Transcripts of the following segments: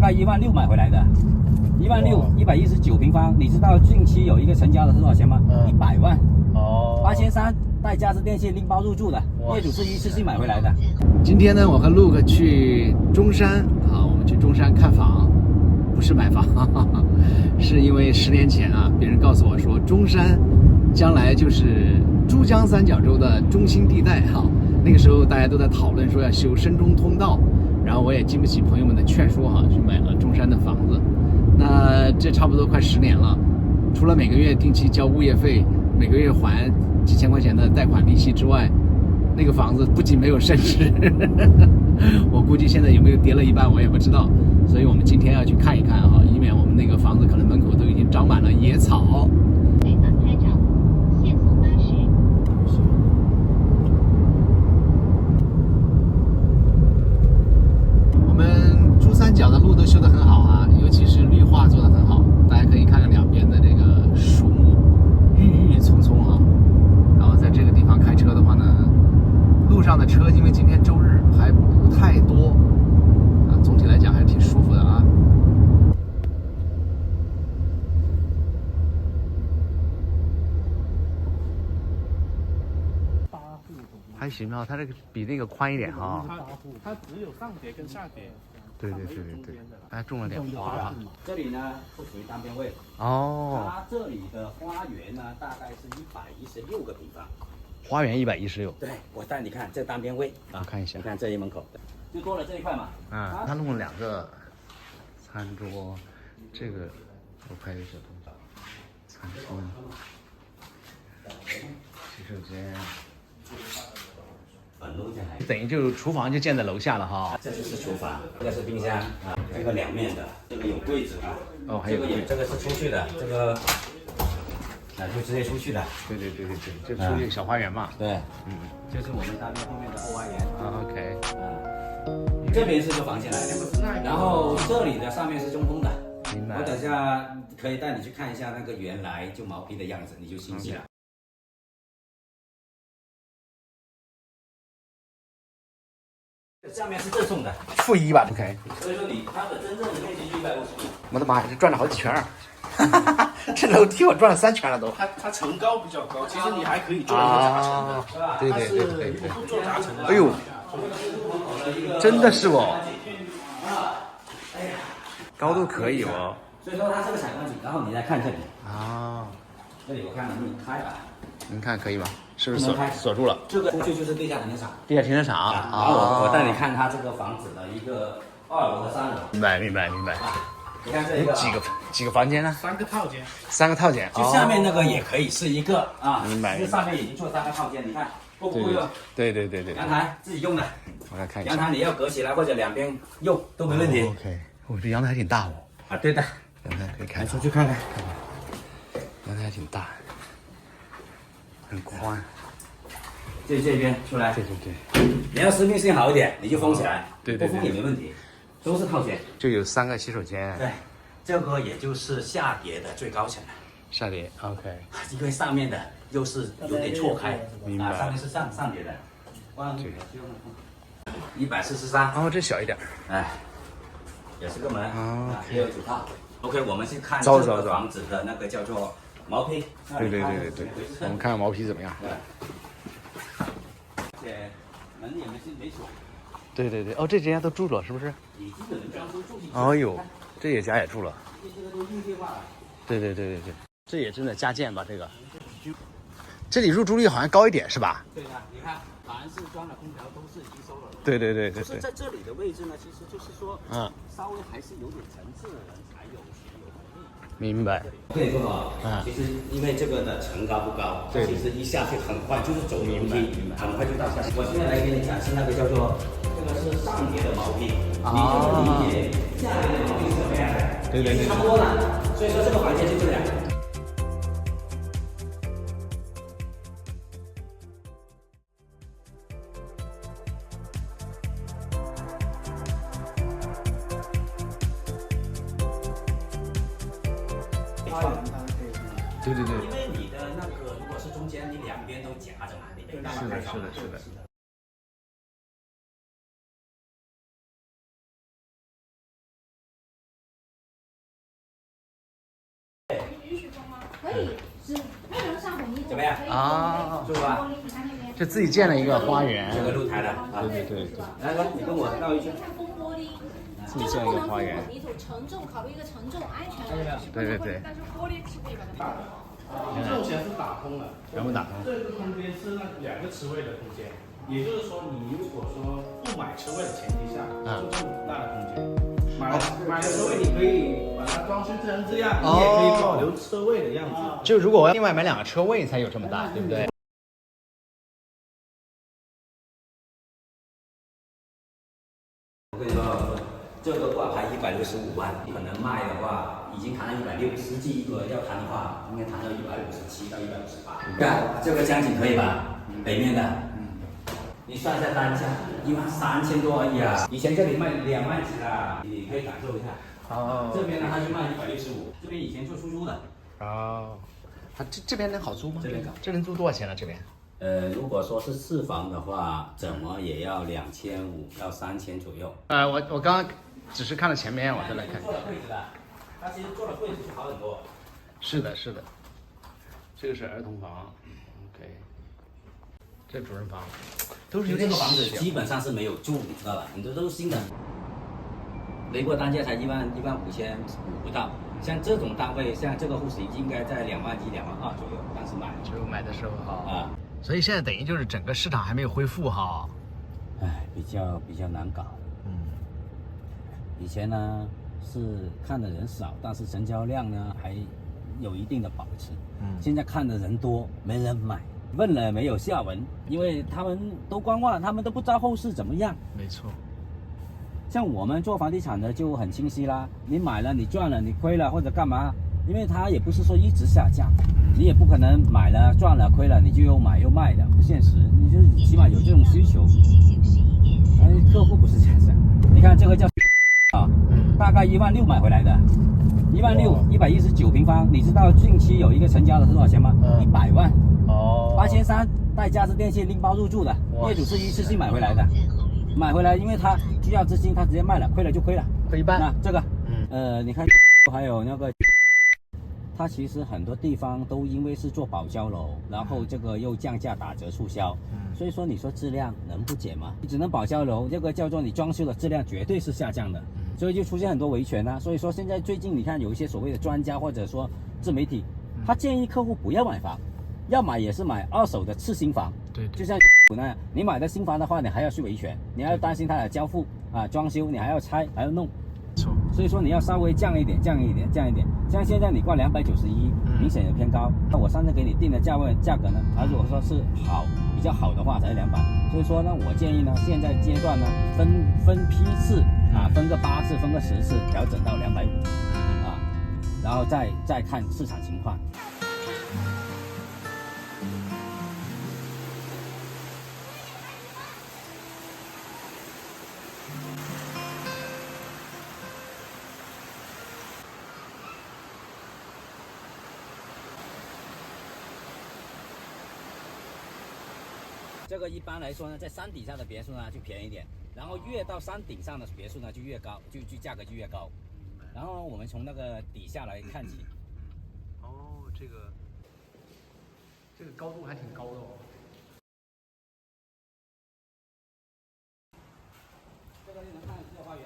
概16000买回来的，16000，119平方。你知道近期有一个成交的是多少钱吗？100万。哦，8300带家私电器拎包入住的，业主是一次性买回来的。今天呢，我和 Luke 去中山啊，我们去中山看房，不是买房，是因为10年前啊，别人告诉我说中山将来就是珠江三角洲的中心地带哈。那个时候大家都在讨论说要修深中通道，然后我也经不起朋友们的劝说哈，去买了中山的房子。那这差不多快10年了，除了每个月定期交物业费，每个月还几千块钱的贷款利息之外，那个房子不仅没有升值，我估计现在有没有跌了一半我也不知道。所以我们今天要去看一看哈，以免我们那个房子可能门口都已经长满了野草。我们珠三角的路都修得很好啊，尤其是绿化做得很好，大家可以看看两边的这个树木郁郁葱葱啊。然后在这个地方开车的话呢，路上的车因为今天周日还不太多啊，总体来讲还是挺舒服的啊。还行啊，它这个比那个宽一点哈。它只有上叠跟下叠。对，还种了点花哈。这里呢不属于单边位。哦。它这里的花园呢大概是116个平方。花园116。对，我带你看这单边位啊，我看一下。你看这一门口，就多了这一块嘛。嗯，他弄了2个餐桌，这个我拍一下东西。餐厅、洗手间。等于就厨房就建在楼下了哈。这就是厨房，这个是冰箱啊，这个两面的，这个有柜子啊。哦，还有这个是出去的，这个就直接出去的。对，就出去小花园嘛。对，就是我们单边后面的后花园。OK。这边是个房间来的，然后这里的上面是中通的。明白。我等下可以带你去看一下那个原来就毛坯的样子，你就欣喜了。下面是赠送的负1吧 ，OK。所以说它的真正的面积就150米。我的妈呀，这转了好几圈啊！这楼梯我转了3圈了都。它层高比较高，其实你还可以做一个夹层的，是吧？对。不做夹层的。哎呦，真的是哦，高度可以哦。所以说它这个采光挺高，你再看这里啊，这里我看能不能开啊？您看可以吗？是不是锁住了？这个出去就是地下停车场。地下停车场然后我带你看它这个房子的一个2楼和3楼。明白。你看这个几个房间呢？3个套间。3个套间。就下面那个也可以是一个啊。明白。这上面已经做3个套间，你看够不够用？对。阳台自己用的。我来看一下。阳台你要隔起来或者两边用都没问题。OK。我这阳台还挺大哦。啊，对的。阳台可以开。来出去看看。阳台还挺大，很宽。这边出来。对。你要私密性好一点，你就封起来。对。不封也没问题，都是套间。就有3个洗手间。对，这个也就是下叠的最高层了。下叠 ，OK。因为上面的又是有点错开，明白。上面是上叠的。143。哦，这小一点。哎，也是个门啊，也有主套。OK， 我们去看这个房子的那个叫做毛坯。对。我们看看毛坯怎么样。且门也没锁。对。哦，这家都住了是不是？你基本上都住进去。哎呦，这家也住了。这个都硬件化了。对。这也真的加建吧？这个。这里入住率好像高一点是吧？对的，你看，凡是装了空调都是已经收了。对。就是在这里的位置呢，其实就是说，稍微还是有点层次的人才有能力。明白。我跟你说其实因为这个的层高不高，其实一下去很快就是走楼梯，很快就到下去。我现在来给你展示那个叫做，这个是上叠的毛坯，你就理解下叠的毛坯是什么样的。对。差不多了，所以说这个房间就这样。对。因为你的那个如果是中间，你两边都夹着嘛，你没办法开窗。是的。可以是不能上混凝土。怎么样？啊，住吧。就自己建了一个花园。这个露台的。对。来，你跟我绕一圈。看风玻璃。自己建一个花园。混凝土承重，考虑一个承重安全问题。对。但是玻璃是可以把它。目前是打通了，全部打通。这个空间是那2个车位的空间，也就是说，你如果说不买车位的前提下，就这么大的空间。买了车位，你可以把它装修成这样，你也可以保留车位的样子。就如果我要另外买2个车位才有这么大，对不对？我跟你说，这个挂牌165万，可能卖的话已经谈到160，实际一个要谈的话，应该谈到157到158。你看这个江景可以吧？北面的，你算一下单价，13000多而已啊！以前这里卖2万几啦，你可以感受一下。哦。这边呢，它就卖165，这边以前做出租的。哦。这边能好租吗？这能租多少钱呢？这边？如果说是4房的话，怎么也要2500到3000左右。我刚刚只是看了前面，我再来看。做了柜子的，它其实做了柜子就好很多。是的。这个是儿童房 ，OK。这主人房都是有点这个房子基本上是没有住，你知道吧？很多都是新的。雷过单价才15000不到。像这种单位，像这个户型应该在2万1、2万2左右，当时买。就买的时候哈。啊。所以现在等于就是整个市场还没有恢复哈。比较难搞。以前呢是看的人少，但是成交量呢还有一定的保持。现在看的人多，没人买，问了没有下文，因为他们都观望，他们都不知道后市怎么样。没错。像我们做房地产的就很清晰啦，你买了你赚了你亏了或者干嘛，因为它也不是说一直下降，你也不可能买了赚了亏了你就又买又卖的，不现实，你就起码有这种需求。客户不是这样想，你看这个叫大概16000买回来的，16000，119平方，你知道近期有一个成交的是多少钱吗？100万，8300带家私电器拎包入住的，业主是一次性买回来的。买回来，因为他需要资金，他直接卖了，亏了就亏了，亏一半。那这个，你看，还有那个，它其实很多地方都因为是做保交楼，然后这个又降价打折促销，所以说你说质量能不减吗？你只能保交楼，这个叫做你装修的质量绝对是下降的，所以就出现很多维权啊。所以说现在最近你看有一些所谓的专家或者说自媒体，他建议客户不要买房，要买也是买2手的次新房，对，就像那样，你买的新房的话，你还要去维权，你还要担心它的交付啊、装修，你还要拆，还要弄。错。所以说你要稍微降一点。像现在你挂291，明显有偏高。那我上次给你定的价格呢，如果说是比较好的话才是200。所以说呢，我建议呢，现在阶段呢，分批次啊，分个8次，分个10次，调整到250啊，然后再看市场情况。这个一般来说呢，在山底下的别墅呢就便宜一点，然后越到山顶上的别墅呢就越高，就价格就越高。然后我们从那个底下来看起。哦，这个高度还挺高的哦。这个就能看这个花园。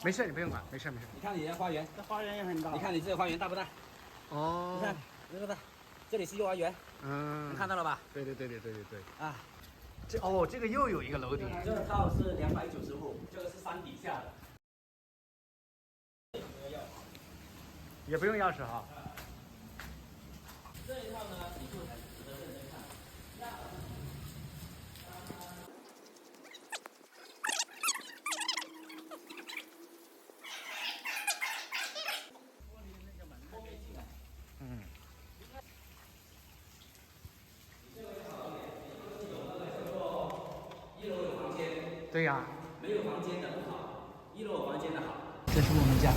没事，你不用管，没事。你看你的花园，这花园也很大。你看你这个花园大不大？哦。你看这个大，这里是幼儿园。你看到了吧？对。啊，这个又有一个楼顶。这套是290户，这个是山底下的。也不用钥匙哈。这一套呢，你就很值得认真看。对呀。没有房间的不好，1楼有房间的好。这是我们家。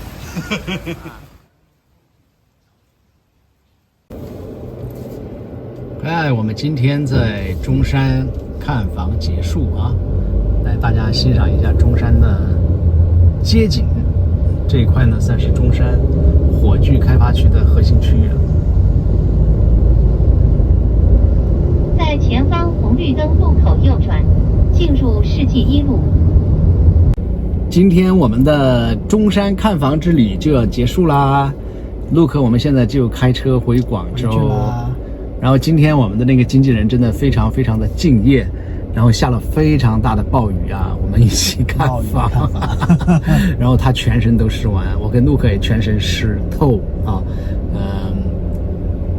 我们今天在中山看房结束啊，来大家欣赏一下中山的街景。这一块呢，算是中山火炬开发区的核心区域了。在前方红绿灯路口右转，进入世纪一路。今天我们的中山看房之旅就要结束啦，陆克，我们现在就开车回广州。然后今天我们的那个经纪人真的非常非常的敬业，然后下了非常大的暴雨啊，我们一起看房，然后他全身都湿完，我跟陆克也全身湿透啊，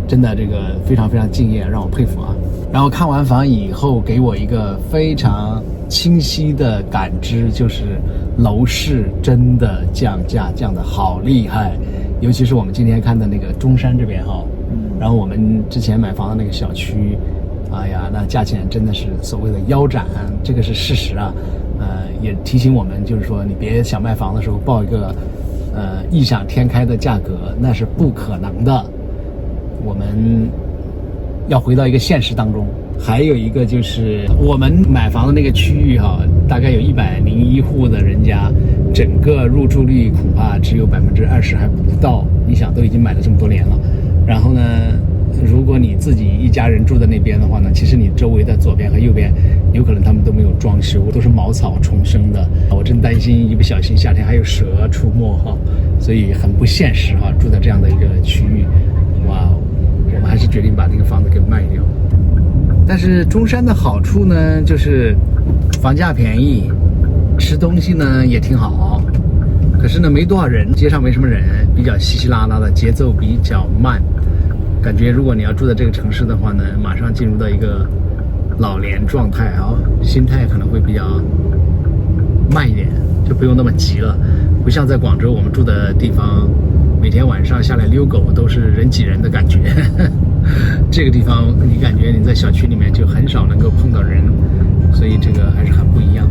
真的这个非常非常敬业，让我佩服啊。然后看完房以后，给我一个非常清晰的感知，就是楼市真的降价降得好厉害，尤其是我们今天看的那个中山这边哈，然后我们之前买房的那个小区，哎呀，那价钱真的是所谓的腰斩，这个是事实啊。也提醒我们，就是说你别想卖房的时候报一个异想天开的价格，那是不可能的。我们要回到一个现实当中。还有一个就是我们买房的那个区域哈，大概有101户的人家，整个入住率恐怕只有20%还不到。你想，都已经买了这么多年了，然后呢，如果你自己一家人住在那边的话呢，其实你周围的左边和右边有可能他们都没有装修，都是茅草重生的。我真担心一不小心夏天还有蛇出没哈，所以很不现实哈，住在这样的一个区域。哇，我们还是决定把这个房子给卖掉。但是中山的好处呢，就是房价便宜，吃东西呢也挺好，可是呢没多少人，街上没什么人，比较稀稀拉拉的，节奏比较慢。感觉如果你要住在这个城市的话呢，马上进入到一个老年状态啊，心态可能会比较慢一点，就不用那么急了。不像在广州我们住的地方，每天晚上下来遛狗都是人挤人的感觉。这个地方你感觉你在小区里面就很少能够碰到人，所以这个还是很不一样。